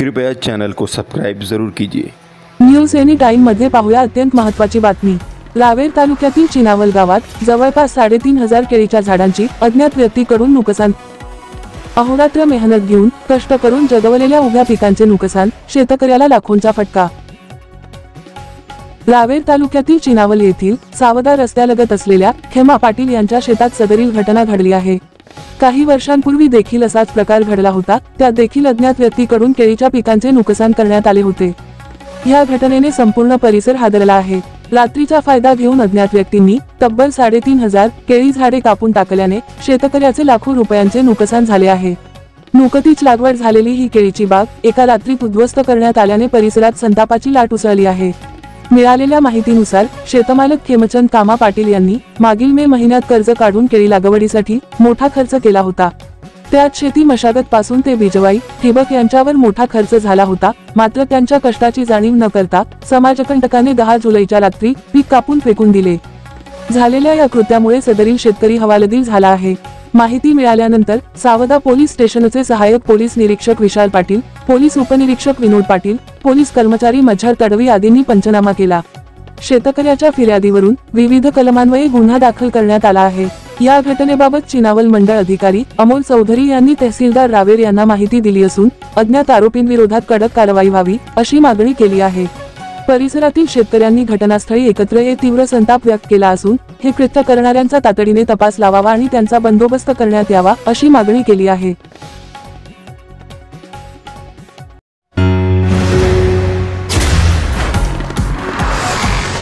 कृपया चैनल को सब्सक्राइब जरूर कीजिए। न्यूज एनी टाइम मध्ये पाहूया अत्यंत महत्त्वाची बातमी। रावेर तालुक्यातील चिनावल गावात जवळपास 3,500 केळीच्या झाडांची अज्ञात व्यक्तीकडून नुकसान। अहोरात्र मेहनत घेऊन कष्ट करून जगवलेल्या उभ्या पिकांचे नुकसान, शेतकऱ्याला लाखोंचा फटका। रावेर तालुक्यातील चिनावल येथील सावदा रस्त्यालगत असलेल्या खेमा पाटील यांच्या शेतात सदरील घटना घडली आहे। काही वर्षांपूर्वी देखील असाच प्रकार घडला होता, त्यात देखील अज्ञात व्यक्तीकडून केळीच्या पिकांचे नुकसान करण्यात आले होते। या घटनेने संपूर्ण परिसर हादरला आहे। रात्रीचा फायदा घेऊन अज्ञात व्यक्तींनी तब्बल 3,500 केळी झाडे कापून टाकल्याने शेतकऱ्याचे लाखो रुपयांचे नुकसान झाले आहे। नुकतीच लागवड झालेली ही केळीची बाग एका रात्रीत उद्ध्वस्त करण्यात आल्याने परिसरात संतापाची लाट उसळली आहे। मिळालेल्या माहितीनुसार शेतमालक खेमचंद कामा पाटील यांनी मागील मे महिन्यात कर्ज काढून केळी लागवडीसाठी मोठा खर्च केला होता। त्यात शेती मशागत पासून ते बिजवाई, ठिबक यांच्यावर मोठा खर्च झाला होता। मात्र त्यांच्या कष्टाची जाणीव न करता समाजकंटकाने 10 जुलैच्या रात्री पीक कापून फेकून दिले। झालेल्या या कृत्यामुळे सदरील शेतकरी हवालदिल झाला आहे। माहिती मिळाल्यानंतर सावदा पोलीस स्टेशनचे सहाय्यक पोलीस निरीक्षक विशाल पाटील, पोलीस उपनिरीक्षक विनोद पाटील, पोलीस कर्मचारी मझहर तडवी आदींनी पंचनामा केला। शेतकऱ्याच्या फिर्यादीवरून विविध कलमान्वये गुन्हा दाखल करण्यात आला आहे। या घटनेबाबत चिनावल मंडळ अधिकारी अमोल चौधरी यांनी तहसीलदार रावेर यांना माहिती दिली असून अज्ञात आरोपींविरोधात कडक कारवाई व्हावी अशी मागणी केली आहे। परिसरातील शेतकऱ्यांनी घटनास्थळी एकत्र येत तीव्र संताप व्यक्त केला असून हे कृत्य करणाऱ्यांचा तातडीने तपास लावावा आणि त्यांचा बंदोबस्त करण्यात यावा अशी मागणी केली आहे।